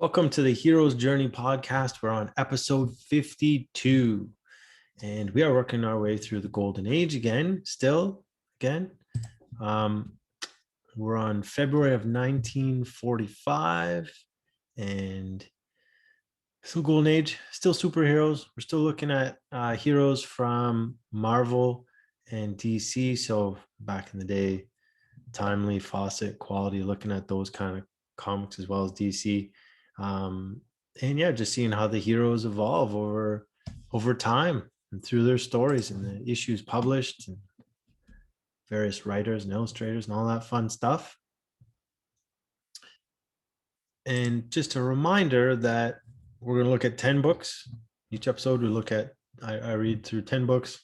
Welcome to the Hero's Journey podcast. We're on episode 52, and we are working our way through the Golden Age again. We're on February of 1945, and still Golden Age, still superheroes. We're still looking at heroes from Marvel and DC. So back in the day, timely, Fawcett, quality, looking at those kind of comics as well as DC. And yeah, just seeing how the heroes evolve over time and through their stories and the issues published and various writers and illustrators and all that fun stuff. And just a reminder that we're going to look at 10 books. Each episode we look at, I read through 10 books,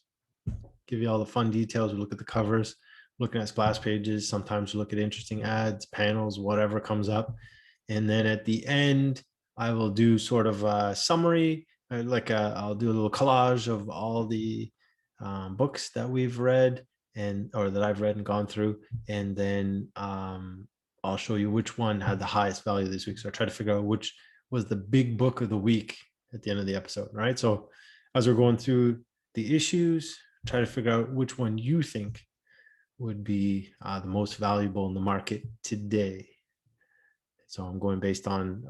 give you all the fun details. We look at the covers, looking at splash pages. Sometimes we look at interesting ads, panels, whatever comes up. And then at the end, I will do sort of a summary, I'll do a little collage of all the books that we've read or that I've read and gone through. And then I'll show you which one had the highest value this week. So I try to figure out which was the big book of the week at the end of the episode, right? So as we're going through the issues, try to figure out which one you think would be the most valuable in the market today. So I'm going based on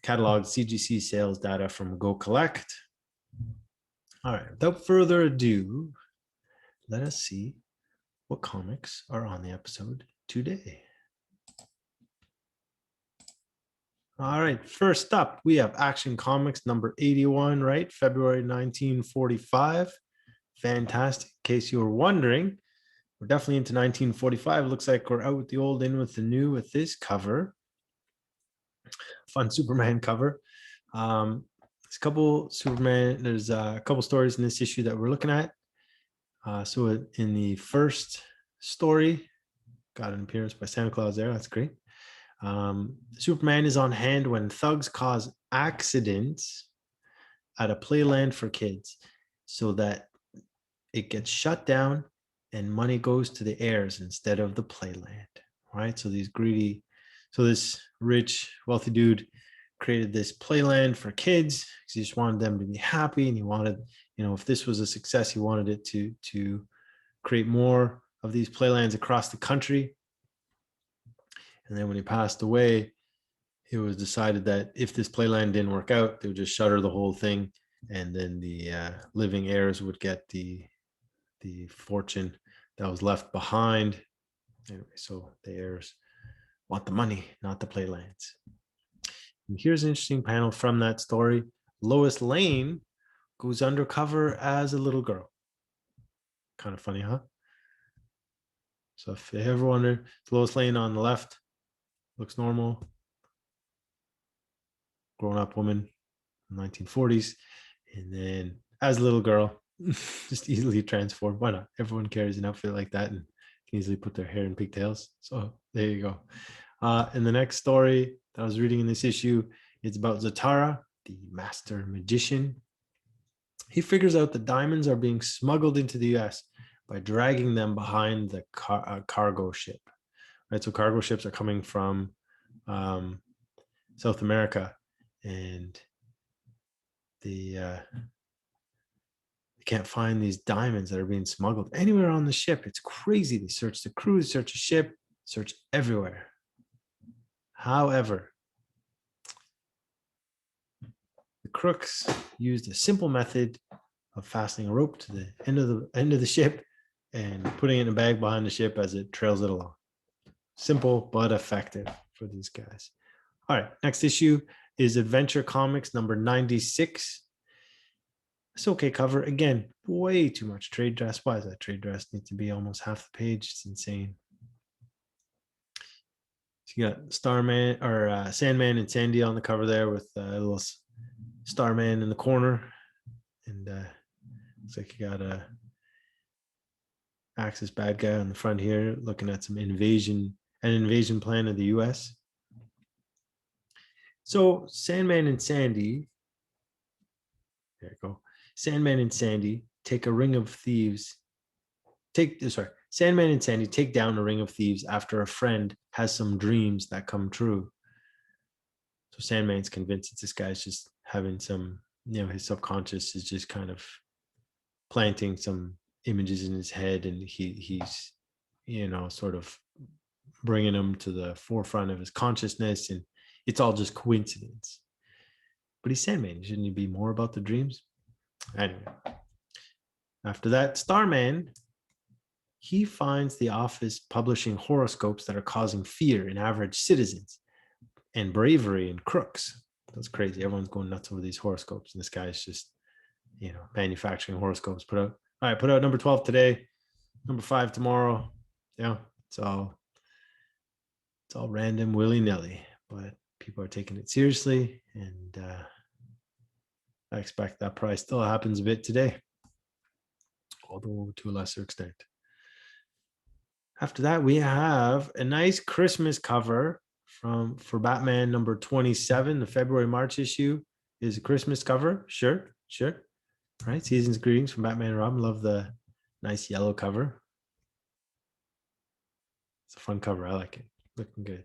catalog CGC sales data from Go Collect. All right, without further ado, let us see what comics are on the episode today. All right, first up, we have Action Comics number 81, right? February 1945. Fantastic. In case you were wondering, we're definitely into 1945. Looks like we're out with the old, in with the new with this cover. Fun Superman cover. There's a couple stories in this issue that we're looking at. So in the first story, got an appearance by Santa Claus there. That's great. Superman is on hand when thugs cause accidents at a playland for kids so that it gets shut down and money goes to the heirs instead of the playland, right? So this rich, wealthy dude created this playland for kids because he just wanted them to be happy, and he wanted, if this was a success, he wanted it to create more of these playlands across the country. And then when he passed away, it was decided that if this playland didn't work out, they would just shutter the whole thing, and then the living heirs would get the fortune that was left behind. Anyway, so the heirs want the money, not the playlands. And here's an interesting panel from that story. Lois Lane goes undercover as a little girl. Kind of funny, huh? So if you ever wonder, Lois Lane on the left looks normal, grown-up woman in the 1940s, and then as a little girl, just easily transformed. Why not? Everyone carries an outfit like that and can easily put their hair in pigtails. So there you go. In the next story that I was reading in this issue, it's about Zatara, the master magician. He figures out the diamonds are being smuggled into the US by dragging them behind the cargo ship. Right, so cargo ships are coming from South America, and they can't find these diamonds that are being smuggled anywhere on the ship. It's crazy. They search the crew, search the ship, search everywhere. However, the crooks used a simple method of fastening a rope to the end of the ship and putting it in a bag behind the ship as it trails it along. Simple but effective for these guys. All right, next issue is Adventure Comics number 96. It's okay cover. Again, way too much trade dress. Why does that trade dress need to be almost half the page? It's insane. So you got Starman or Sandman and Sandy on the cover there with a little Starman in the corner, and looks like you got a Axis bad guy on the front here, looking at an invasion plan of the U.S. So Sandman and Sandy, there you go. Sandman and Sandy take a ring of thieves. Sandman and Sandy take down a ring of thieves after a friend has some dreams that come true. So Sandman's convinced that this guy's just having some, his subconscious is just kind of planting some images in his head, and he's sort of bringing them to the forefront of his consciousness, and it's all just coincidence. But he's Sandman. Shouldn't he be more about the dreams? Anyway, after that, Starman, he finds the office publishing horoscopes that are causing fear in average citizens and bravery in crooks. That's crazy. Everyone's going nuts over these horoscopes, and this guy's just, manufacturing horoscopes. Put out number 12 today, number 5 tomorrow. Yeah, it's all random, willy-nilly, but people are taking it seriously, and I expect that probably still happens a bit today, although to a lesser extent. After that, we have a nice Christmas cover for Batman number 27. The February-March issue is a Christmas cover. Sure. Right, season's greetings from Batman and Robin. Love the nice yellow cover. It's a fun cover. I like it. Looking good.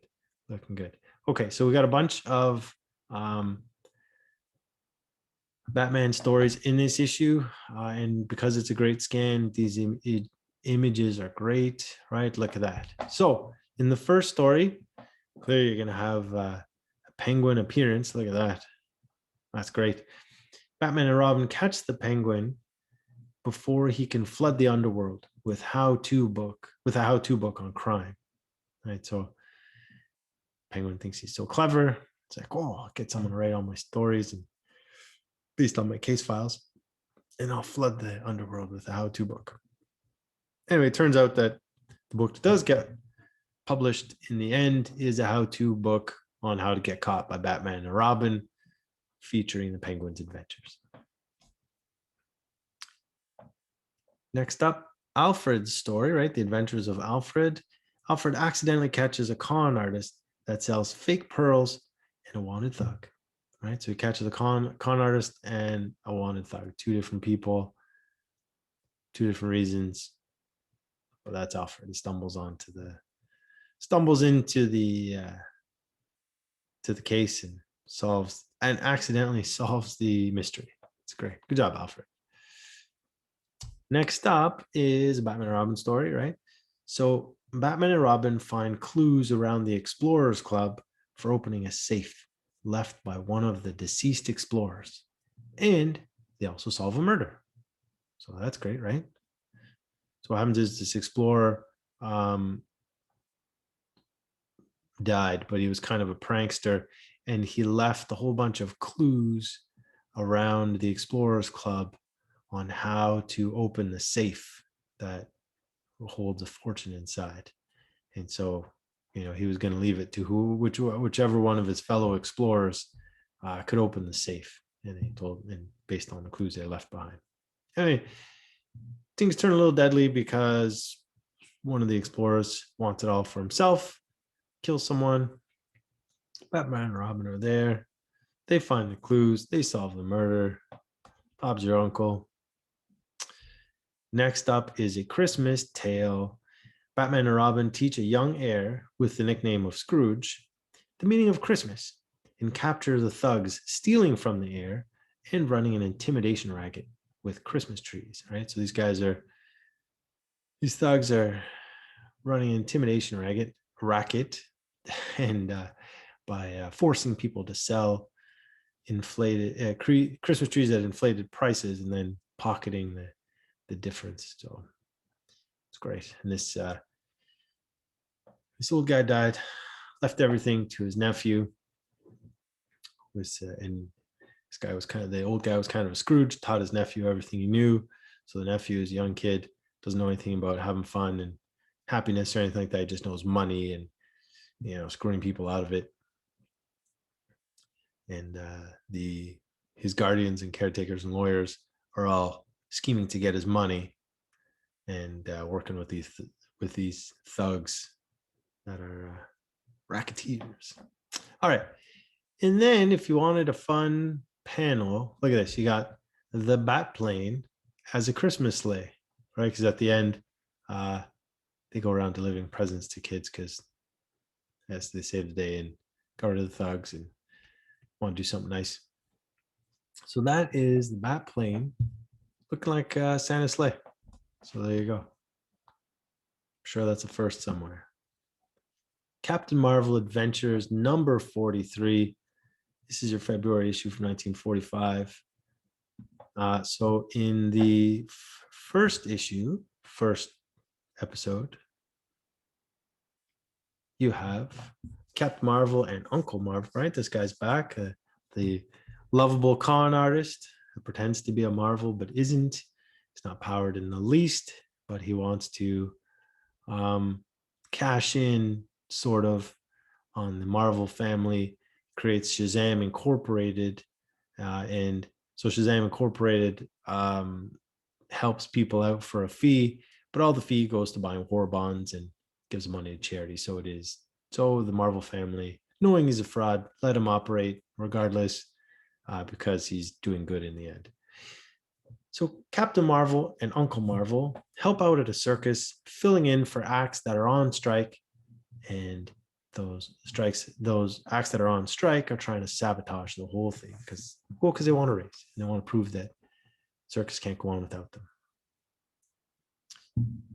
Okay, so we got a bunch of Batman stories in this issue, and because it's a great scan, these images are great, right? Look at that. So in the first story, clearly you're going to have a penguin appearance. Look at that. That's great. Batman and Robin catch the penguin before he can flood the underworld with a how-to book on crime. Right. So Penguin thinks he's so clever. It's like, oh, I'll get someone to write all my stories and based on my case files, and I'll flood the underworld with a how-to book. Anyway, it turns out that the book that does get published in the end is a how-to book on how to get caught by Batman and Robin, featuring the Penguin's adventures. Next up, Alfred's story, right? The Adventures of Alfred. Alfred accidentally catches a con artist that sells fake pearls and a wanted thug, right? So he catches a con artist and a wanted thug, two different people, two different reasons. But that's Alfred. He stumbles into the case and accidentally solves the mystery. It's great. Good job, Alfred. Next up is a Batman and Robin story, right? So Batman and Robin find clues around the Explorers Club for opening a safe left by one of the deceased explorers. And they also solve a murder. So that's great, right? So what happens is this explorer died, but he was kind of a prankster, and he left a whole bunch of clues around the Explorers Club on how to open the safe that holds a fortune inside. And so, he was going to leave it to whichever one of his fellow explorers could open the safe. And based on the clues they left behind. Anyway, things turn a little deadly because one of the explorers wants it all for himself, kills someone. Batman and Robin are there. They find the clues. They solve the murder. Bob's your uncle. Next up is A Christmas Tale. Batman and Robin teach a young heir with the nickname of Scrooge the meaning of Christmas and capture the thugs stealing from the heir and running an intimidation racket with Christmas trees, right? So these thugs are running an intimidation racket and by forcing people to sell inflated Christmas trees at inflated prices and then pocketing the difference. So it's great. And this old guy died, left everything to his nephew. And this guy was the old guy was kind of a Scrooge, taught his nephew everything he knew. So the nephew is a young kid, doesn't know anything about having fun and happiness or anything like that. He just knows money and, screwing people out of it. And his guardians and caretakers and lawyers are all scheming to get his money and working with these thugs that are racketeers. All right. And then if you wanted a fun panel, look at this. You got the bat plane as a Christmas sleigh, right? Because at the end, they go around delivering presents to kids because, as they save the day and got rid of the thugs and want to do something nice. So that is the bat plane, looking like Santa's sleigh. So there you go. I'm sure that's a first somewhere. Captain Marvel Adventures number 43. This is your February issue from 1945. So in the first issue, first episode, you have Captain Marvel and Uncle Marvel, right? This guy's back, the lovable con artist who pretends to be a Marvel but isn't. He's not powered in the least, but he wants to cash in sort of on the Marvel family, creates Shazam Incorporated. And so Shazam Incorporated helps people out for a fee, but all the fee goes to buying war bonds and gives money to charity. So it is. So the Marvel family, knowing he's a fraud, let him operate regardless because he's doing good in the end. So Captain Marvel and Uncle Marvel help out at a circus, filling in for acts that are on strike. And those acts that are on strike are trying to sabotage the whole thing because they want to race and they want to prove that circus can't go on without them.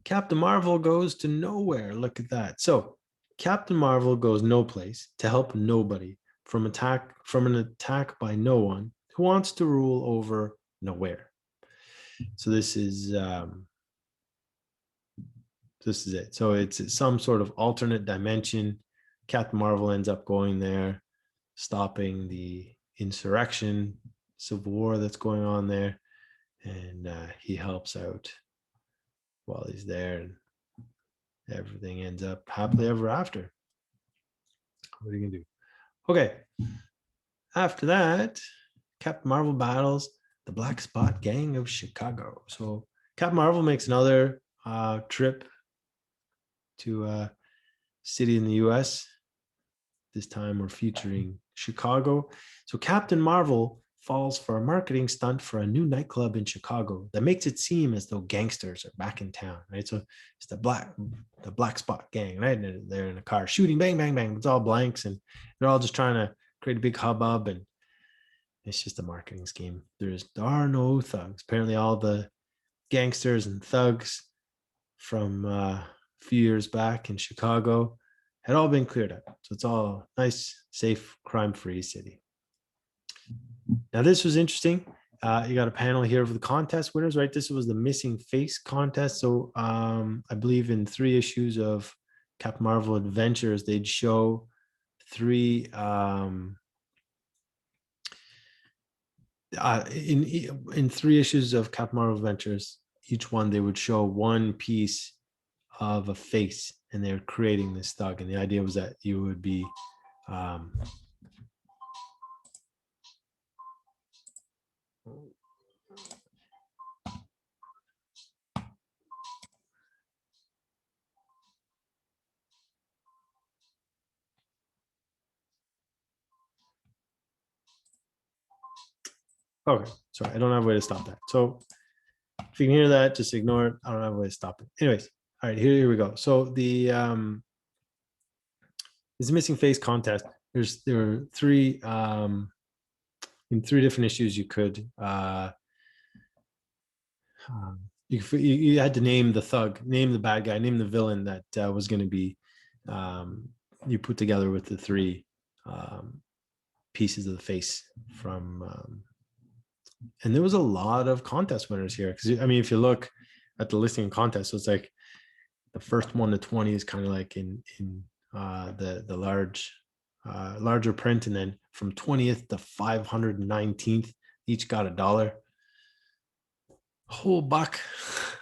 Captain Marvel goes to nowhere. Look at that. So Captain Marvel goes no place to help nobody from an attack by no one who wants to rule over nowhere. So this is it. So it's some sort of alternate dimension. Captain Marvel ends up going there, stopping the insurrection, civil war that's going on there, and he helps out while he's there, and everything ends up happily ever after. What are you gonna do? Okay. After that, Captain Marvel battles the Black Spot Gang of Chicago. So Captain Marvel makes another trip to a city in the US. This time we're featuring Chicago. So Captain Marvel falls for a marketing stunt for a new nightclub in Chicago that makes it seem as though gangsters are back in town, right? So it's the Black Spot Gang, right? And they're in a car shooting, bang, bang, bang. It's all blanks, and they're all just trying to create a big hubbub, and it's just a marketing scheme. There are no thugs. Apparently, all the gangsters and thugs from a few years back in Chicago had all been cleared up. So it's all nice, safe, crime-free city. Now, this was interesting. You got a panel here of the contest winners, right? This was the missing face contest. So I believe in 3 issues of Captain Marvel Adventures, they'd show 3 in 3 issues of Captain Marvel Adventures, each one they would show one piece of a face, and they're creating this thug. And the idea was that you would be okay, sorry, I don't have a way to stop that. So if you can hear that, just ignore it. I don't have a way to stop it. Anyways, all right, here we go. So the this missing face contest. There were 3 in 3 different issues you could you had to name the thug, name the bad guy, name the villain that was going to be you put together with the 3 pieces of the face from and there was a lot of contest winners here, because I mean, if you look at the listing of contests, so it's like the first 1 to 20 is kind of like in the larger print, and then from 20th to 519th, each got $1. Whole buck.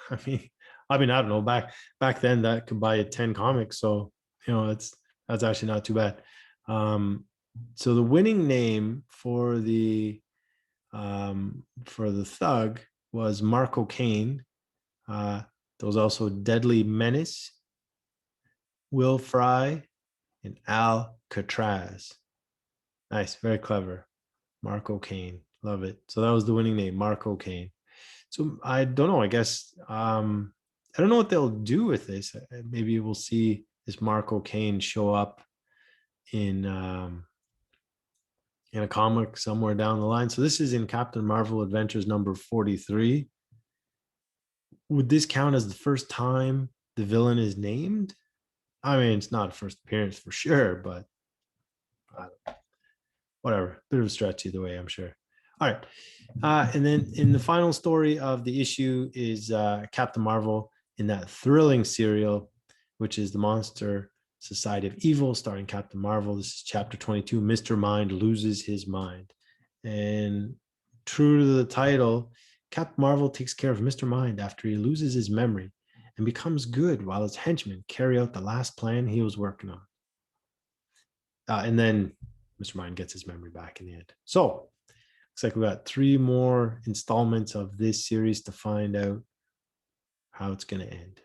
I mean, I don't know. Back then, that could buy you 10 comics. So that's actually not too bad. So the winning name for the thug was Marco Kane. There was also Deadly Menace, Will Fry, and Alcatraz. Nice, very clever. Marco Kane, love it. So that was the winning name, Marco Kane. So I don't know. I guess I don't know what they'll do with this. Maybe we'll see this Mark O'Kane show up in a comic somewhere down the line. So this is in Captain Marvel Adventures number 43. Would this count as the first time the villain is named? I mean, it's not a first appearance for sure, but whatever. Bit of a stretch either way, I'm sure. All right. And then in the final story of the issue is Captain Marvel in that thrilling serial, which is the Monster Society of Evil, starring Captain Marvel. This is chapter 22, Mr. Mind Loses His Mind. And true to the title, Captain Marvel takes care of Mr. Mind after he loses his memory and becomes good while his henchmen carry out the last plan he was working on. And then Mr. Mind gets his memory back in the end. So looks like we got 3 more installments of this series to find out how it's going to end.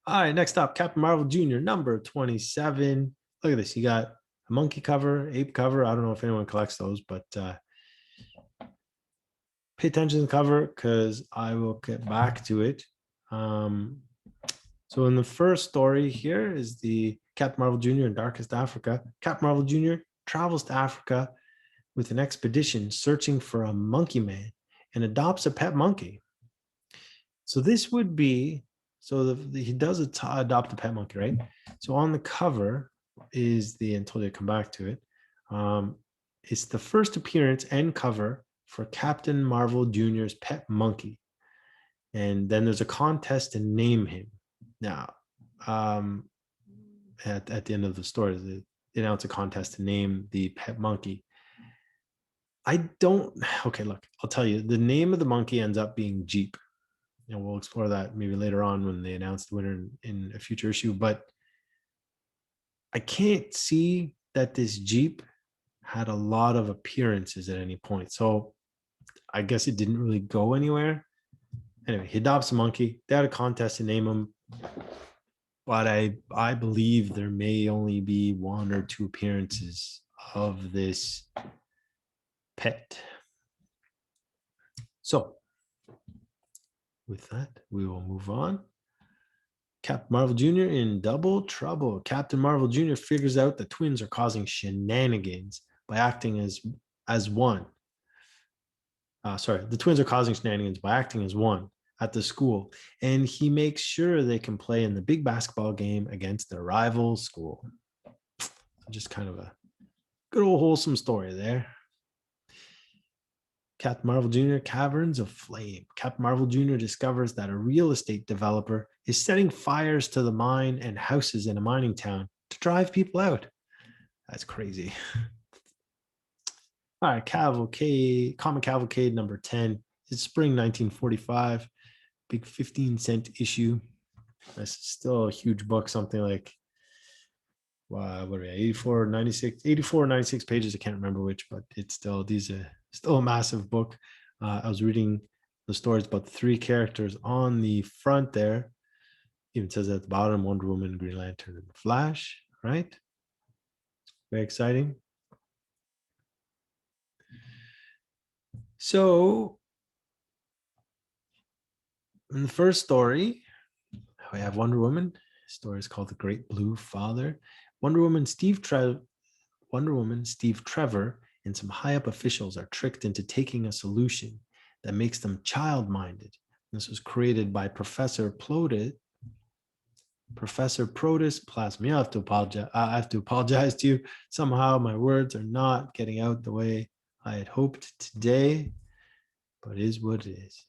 All right, next up, Captain Marvel Jr., number 27. Look at this. You got a monkey cover, ape cover. I don't know if anyone collects those, but pay attention to the cover because I will get back to it. So in the first story here is the Captain Marvel Jr. in Darkest Africa. Captain Marvel Jr. travels to Africa with an expedition searching for a monkey man and adopts a pet monkey. So this would be, he does adopt a pet monkey, right? So on the cover is the, and told you to come back to it. It's the first appearance and cover for Captain Marvel Jr.'s pet monkey. And then there's a contest to name him. Now, at the end of the story, they announce a contest to name the pet monkey. Okay, look, I'll tell you, the name of the monkey ends up being Jeep. And we'll explore that maybe later on when they announce the winner in a future issue. But I can't see that this Jeep had a lot of appearances at any point. So I guess it didn't really go anywhere. Anyway, he adopts a monkey. They had a contest to name him. But I believe there may only be 1 or 2 appearances of this pet. So with that, we will move on. Captain Marvel Jr. in double trouble. Captain Marvel Jr. figures out the twins are causing shenanigans by acting as one. The twins are causing shenanigans by acting as one at the school, and he makes sure they can play in the big basketball game against their rival school. Just kind of a good old wholesome story there. Captain Marvel Jr. Caverns of Flame. Captain Marvel Jr. discovers that a real estate developer is setting fires to the mine and houses in a mining town to drive people out. That's crazy. All right, Comic Cavalcade number 10. It's spring 1945. Big 15-cent issue. That's still a huge book, something like, what are we, 84, 96 pages. I can't remember which, but it's still, still a massive book. I was reading the stories about the 3 characters on the front there. Even says at the bottom, Wonder Woman, Green Lantern, and Flash, right? Very exciting. So in the first story, we have Wonder Woman. The story is called The Great Blue Father. Wonder Woman, Steve Trevor, and some high-up officials are tricked into taking a solution that makes them child-minded. This was created by Professor Protus Plasmy. I have to apologize to you. Somehow my words are not getting out the way I had hoped today, but it is what it is.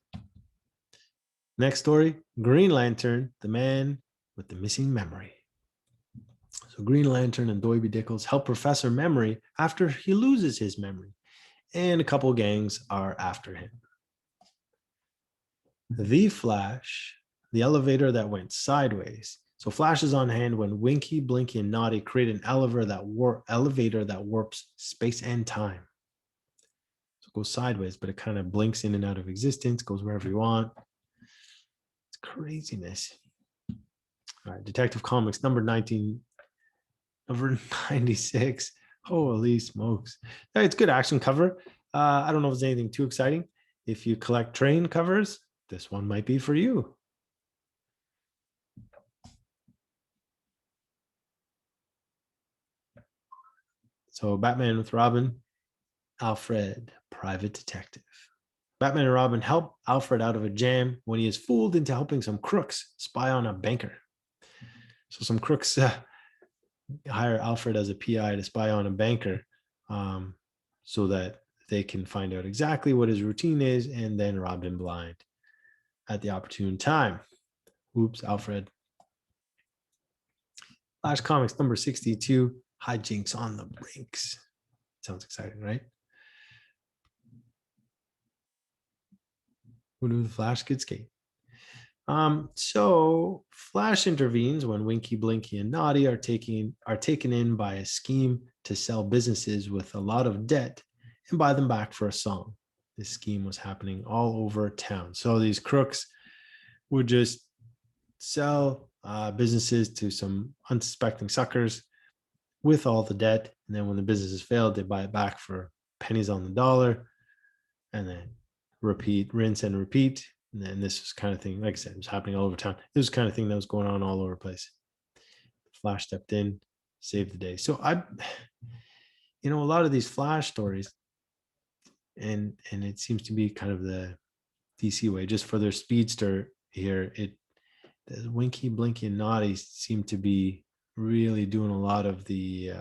Next story, Green Lantern, the man with the missing memory. So Green Lantern and Doiby Dickles help Professor Memory after he loses his memory, and a couple gangs are after him. The Flash, the elevator that went sideways. So Flash is on hand when Winky, Blinky, and Naughty create an elevator that warps space and time. So it goes sideways, but it kind of blinks in and out of existence, goes wherever you want. It's craziness. All right, Detective Comics number 96. Holy smokes. It's good action cover. I don't know if it's anything too exciting. If you collect train covers, this one might be for you. So Batman with Robin, Alfred, private detective. Batman and Robin help Alfred out of a jam when he is fooled into helping some crooks spy on a banker. So some crooks hire Alfred as a PI to spy on a banker, so that they can find out exactly what his routine is and then rob him blind at the opportune time. Oops, Alfred. Flash Comics number 62, Hijinks on the Rinks. Sounds exciting, right? Who knew the Flash could skate? So Flash intervenes when Winky, Blinky, and Naughty are taken in by a scheme to sell businesses with a lot of debt and buy them back for a song. This scheme was happening all over town. So these crooks would just sell businesses to some unsuspecting suckers with all the debt, and then when the businesses failed, they buy it back for pennies on the dollar, and then repeat, rinse, and repeat. And then this was kind of thing, like I said, it was happening all over town. This was kind of thing that was going on all over the place. Flash stepped in, saved the day. So a lot of these Flash stories, and it seems to be kind of the DC way, just for their speedster here. The Winky, Blinky, and Naughty seem to be really doing a lot of the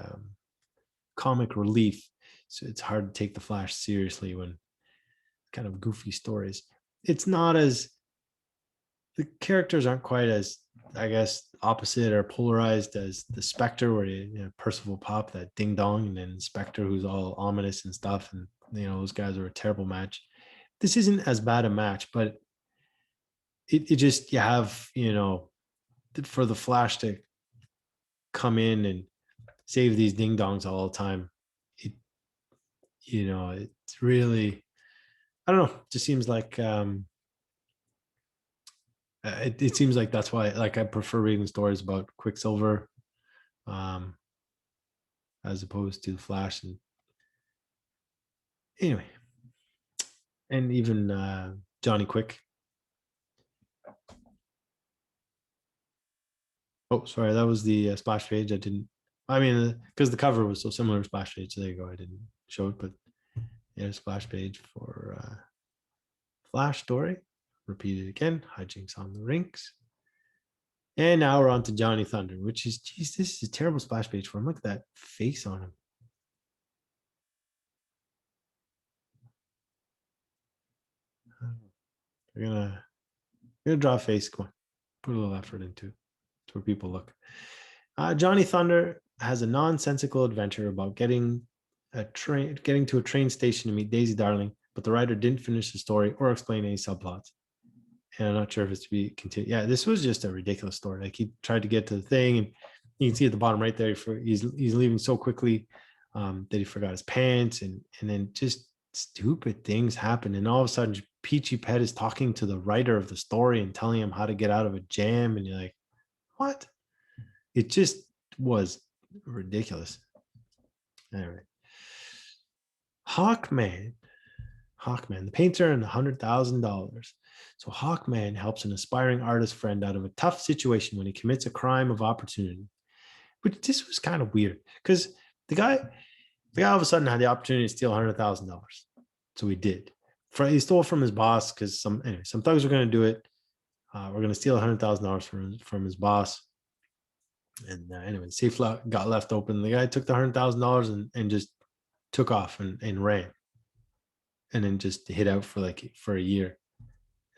comic relief. So it's hard to take the Flash seriously when kind of goofy stories. It's not as, the characters aren't quite as, I guess, opposite or polarized as the Spectre, where Percival Pop, that ding dong, and then Spectre, who's all ominous and stuff, and those guys are a terrible match. This isn't as bad a match, but it just, you have, for the Flash to come in and save these ding dongs all the time, it's really, I don't know, it just seems like it seems like that's why, like, I prefer reading stories about Quicksilver as opposed to the Flash. And anyway, and even Johnny Quick. Oh, sorry, that was the splash page. Because the cover was so similar to splash page, so there you go. I didn't show it, but yeah, splash page for Flash story. Repeat it again. Hijinks on the rinks. And now we're on to Johnny Thunder, which is, geez, this is a terrible splash page for him. Look at that face on him. We're gonna draw a face. Come on, put a little effort into it. It's where people look. Johnny Thunder has a nonsensical adventure about getting to a train station to meet Daisy Darling, but the writer didn't finish the story or explain any subplots. And I'm not sure if it's to be continued. Yeah, this was just a ridiculous story. Like, he tried to get to the thing, and you can see at the bottom right there, he's leaving so quickly that he forgot his pants, and then just stupid things happen. And all of a sudden, Peachy Pet is talking to the writer of the story and telling him how to get out of a jam, and you're like, what? It just was ridiculous. Anyway, Hawkman, the painter and $100,000. So Hawkman helps an aspiring artist friend out of a tough situation when he commits a crime of opportunity. But this was kind of weird because the guy all of a sudden had the opportunity to steal $100,000. So he did. He stole from his boss because some thugs were going to do it. We're going to steal $100,000 from his boss. And anyway, the safe got left open. The guy took the $100,000 and just took off and ran, and then just hid out for a year.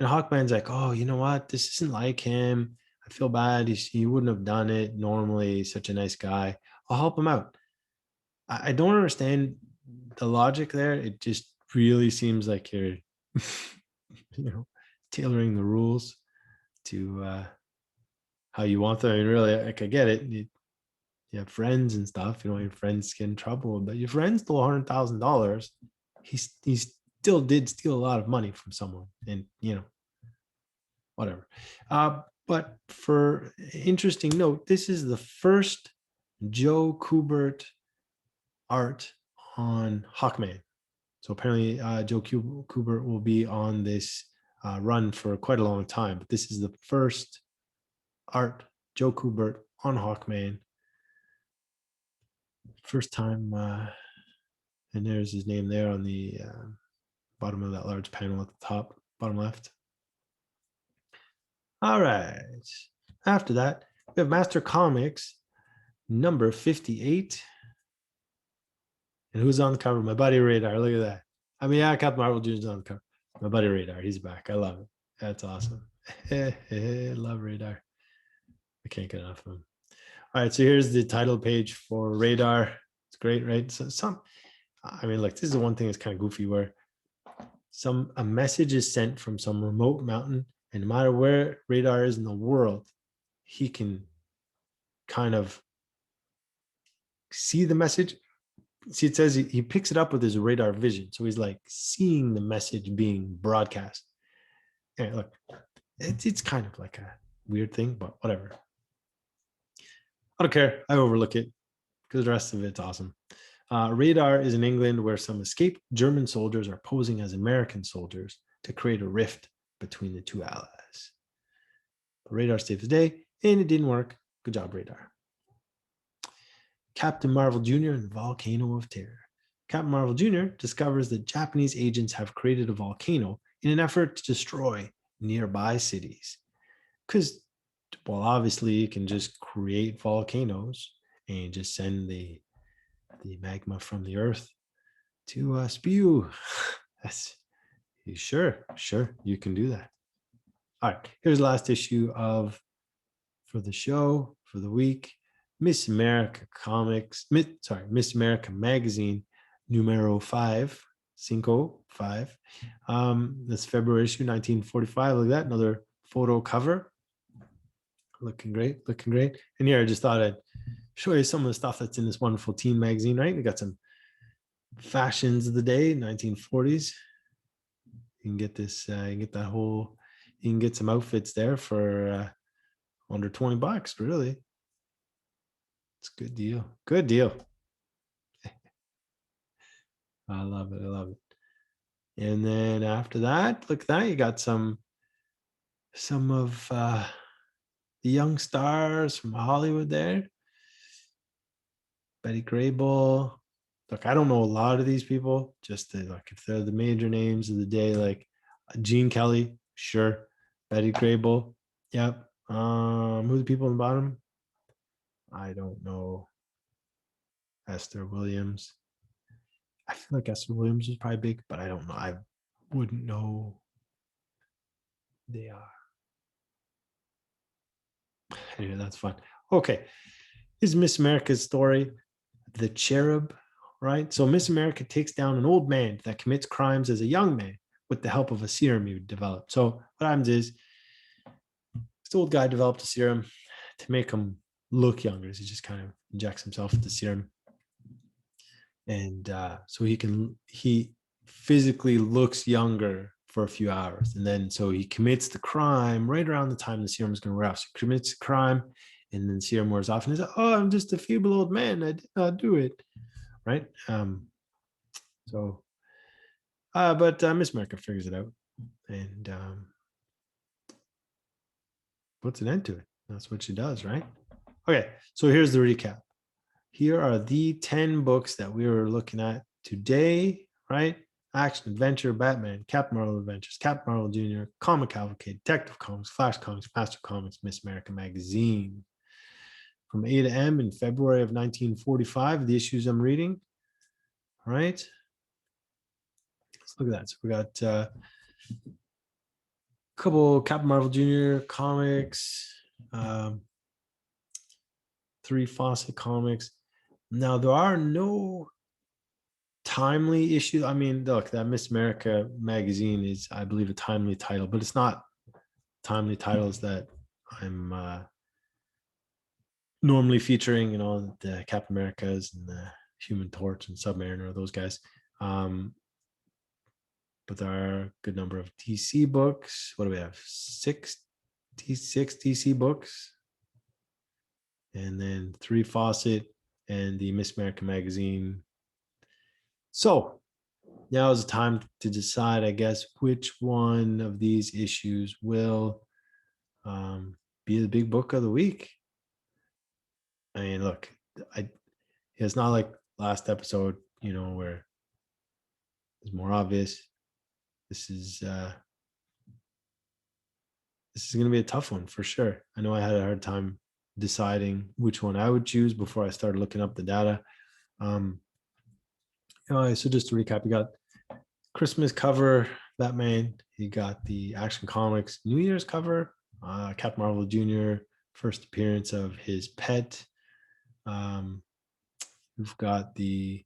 And Hawkman's like, oh, you know what? This isn't like him. I feel bad. He wouldn't have done it normally. He's such a nice guy. I'll help him out. I don't understand the logic there. It just really seems like you're, tailoring the rules to how you want them. I mean, really, like, I get it. You have friends and stuff. You know, your friends get in trouble, but your friend stole $100,000. He still did steal a lot of money from someone, and whatever. But for interesting note, this is the first Joe Kubert art on Hawkman. So apparently Joe Kubert will be on this run for quite a long time. But this is the first art Joe Kubert on Hawkman. First time, and there's his name there on the bottom of that large panel at the top, bottom left. All right. After that, we have Master Comics number 58. And who's on the cover? My buddy Radar. Look at that. I mean, yeah, Captain Marvel Jr. is on the cover. My buddy Radar. He's back. I love it. That's awesome. Love Radar. I can't get enough of him. All right. So here's the title page for Radar. It's great, right? So I mean, like, this is the one thing that's kind of goofy where a message is sent from some remote mountain, and no matter where Radar is in the world, he can kind of see the message. See, it says he picks it up with his radar vision. So he's like seeing the message being broadcast. And look, it's kind of like a weird thing, but whatever. I don't care. I overlook it because the rest of it's awesome. Radar is in England where some escaped German soldiers are posing as American soldiers to create a rift between the two allies. But Radar saved the day, and it didn't work. Good job, Radar. Captain Marvel Jr. and the Volcano of Terror. Captain Marvel Jr. discovers that Japanese agents have created a volcano in an effort to destroy nearby cities. Because, well, obviously you can just create volcanoes and just send the magma from the earth to spew. That's sure, you can do that. All right, here's the last issue for the show, for the week. Miss America Miss America Magazine, numero 5. That's February issue, 1945. Look at that, another photo cover. Looking great. And here I just thought I'd show you some of the stuff that's in this wonderful teen magazine, right? We got some fashions of the day, 1940s. You can get this, you can get some outfits there for under $20, really. It's a good deal. I love it. And then after that, look at that. You got some of the young stars from Hollywood there. Betty Grable. Look, I don't know a lot of these people. Just like if they're the major names of the day, like Gene Kelly, sure. Betty Grable, yep. Who are the people on the bottom? I don't know. Esther Williams. I feel like Esther Williams is probably big, but I don't know. I wouldn't know who they are. Anyway, that's fun. Okay. This is Miss America's story, The Cherub, right? So Miss America takes down an old man that commits crimes as a young man with the help of a serum he developed. So what happens is this old guy developed a serum to make him look younger. He just kind of injects himself with the serum. And so he physically looks younger for a few hours. And then so he commits the crime right around the time the serum is going to wear off. So he commits the crime and then serum wears off. And he's like, oh, I'm just a feeble old man. I did not do it. Right. But Miss America figures it out and puts an end to it. That's what she does, right? Okay, so here's the recap. Here are the 10 books that we were looking at today, right? Action, Adventure, Batman, Captain Marvel Adventures, Captain Marvel Jr., Comic Cavalcade, Detective Comics, Flash Comics, Master Comics, Miss America Magazine. From A to M in February of 1945, the issues I'm reading, all right? Let's look at that. So we got a couple Captain Marvel Jr. comics, 3 Fawcett comics. Now, there are no timely issues. I mean, look, that Miss America magazine is, I believe, a timely title, but it's not timely titles that I'm normally featuring, the Captain Americas and the Human Torch and Submariner, those guys. But there are a good number of DC books. What do we have? 6 DC books. And then 3 Fawcett and the Miss America magazine. So now is the time to decide, I guess, which one of these issues will be the big book of the week. I mean, look, it's not like last episode, where it's more obvious. This is going to be a tough one for sure. I know I had a hard time deciding which one I would choose before I started looking up the data. So just to recap, we got Christmas cover Batman. You got the Action Comics New Year's cover, Captain Marvel Jr. first appearance of his pet. We've got the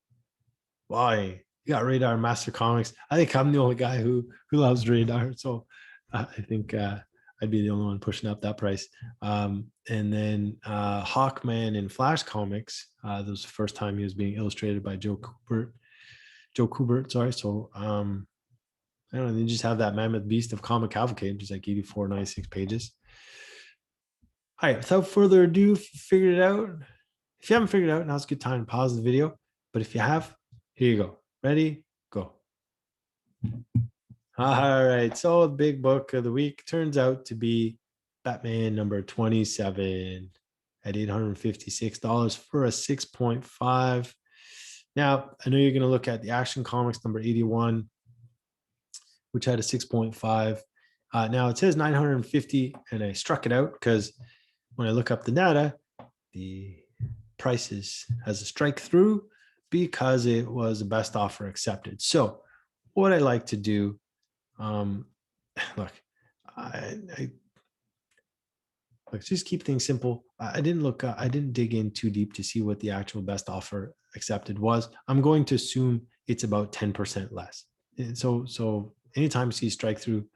why you got Radar Master Comics. I think I'm the only guy who loves Radar, so I think I'd be the only one pushing up that price. And then Hawkman in Flash Comics. That was the first time he was being illustrated by Joe Kubert. Sorry. So I don't know. They just have that mammoth beast of comic cavalcade, just like 96 pages. All right. Without further ado, figured it out. If you haven't figured it out, now's a good time to pause the video. But if you have, here you go. Ready? Go. All right. So the big book of the week turns out to be Batman number 27 at $856 for a 6.5. Now, I know you're going to look at the Action Comics number 81, which had a 6.5. Now it says 950, and I struck it out because when I look up the data, the prices has a strike through because it was a best offer accepted. So what I like to do, look, let's just keep things simple. I didn't dig in too deep to see what the actual best offer accepted was. I'm going to assume it's about 10% less. And so anytime you see strike through,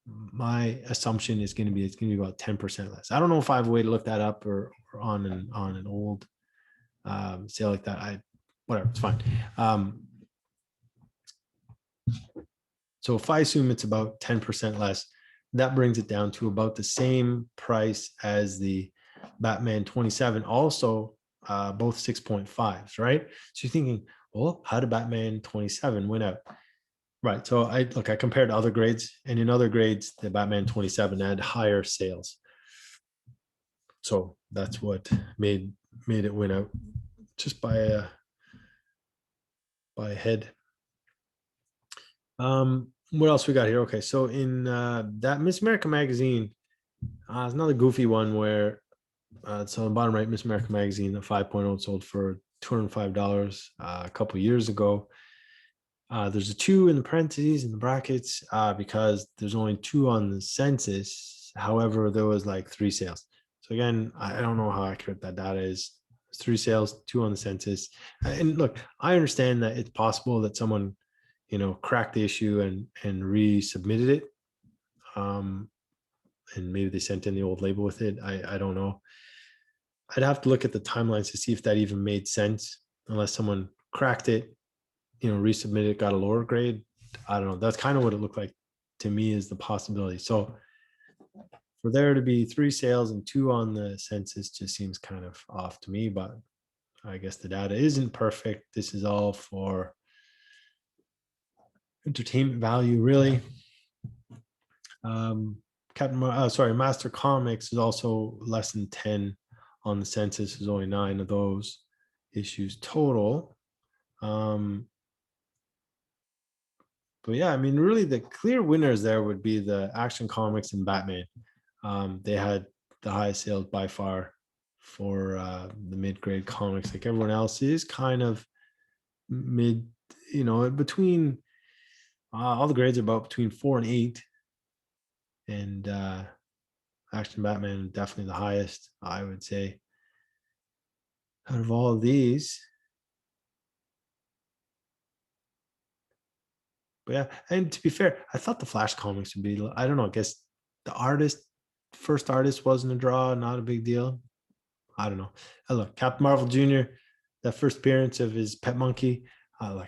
my assumption is going to be it's going to be about 10% less. I don't know if I have a way to look that up or on an old sale like that. Whatever, it's fine. So if I assume it's about 10% less, that brings it down to about the same price as the Batman 27, also both 6.5s, right? So you're thinking, well, how did Batman 27 win out? Right. So I compared other grades, and in other grades, the Batman 27 had higher sales. So that's what made it win out just by a head. What else we got here? Okay, so in that Miss America magazine, it's another goofy one where it's on the bottom right. Miss America magazine, the 5.0 sold for $205 a couple years ago. There's a 2 in the parentheses in the brackets because there's only 2 on the census. However, there was like 3 sales. So again, I don't know how accurate that data is. There's 3 sales, 2 on the census. And look, I understand that it's possible that someone, cracked the issue and resubmitted it. And maybe they sent in the old label with it. I don't know. I'd have to look at the timelines to see if that even made sense, unless someone cracked it, resubmitted it, got a lower grade. I don't know. That's kind of what it looked like to me, is the possibility. So for there to be 3 sales and 2 on the census just seems kind of off to me, but I guess the data isn't perfect. This is all for entertainment value, really. Master Comics is also less than 10 on the census. There's only 9 of those issues total. But yeah, I mean, really the clear winners there would be the Action Comics and Batman. They had the highest sales by far for the mid-grade comics. Like everyone else is kind of mid, between all the grades are about between 4 and 8. And Action Batman definitely the highest, I would say, out of all of these. But yeah, and to be fair, I thought the Flash comics would be, I don't know, I guess the first artist wasn't a draw, not a big deal. I don't know. Look, Captain Marvel Jr., that first appearance of his pet monkey, I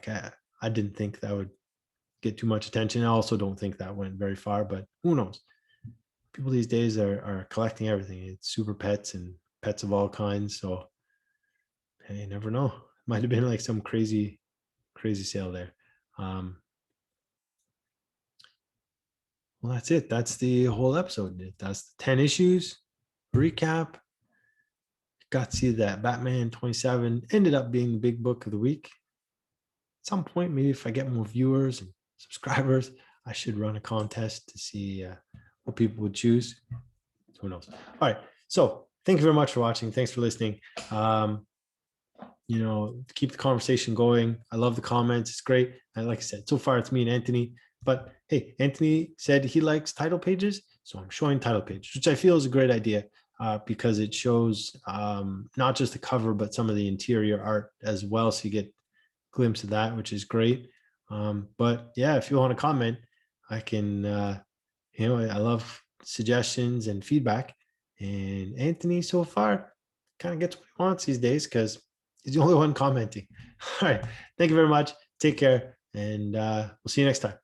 didn't think that would get too much attention. I also don't think that went very far, but who knows? People these days are collecting everything. It's super pets and pets of all kinds. So hey, you never know. Might have been like some crazy sale there. Well, that's it. That's the whole episode. That's the 10 issues recap. Got to see that Batman 27 ended up being the big book of the week. At some point, maybe if I get more viewers and subscribers, I should run a contest to see what people would choose. Who knows? All right. So thank you very much for watching. Thanks for listening. Keep the conversation going. I love the comments. It's great. And like I said, so far it's me and Anthony. But hey, Anthony said he likes title pages. So I'm showing title pages, which I feel is a great idea because it shows not just the cover, but some of the interior art as well. So you get a glimpse of that, which is great. But yeah, if you want to comment, I can, I love suggestions and feedback. And Anthony so far kind of gets what he wants these days because he's the only one commenting. All right. Thank you very much. Take care. And we'll see you next time.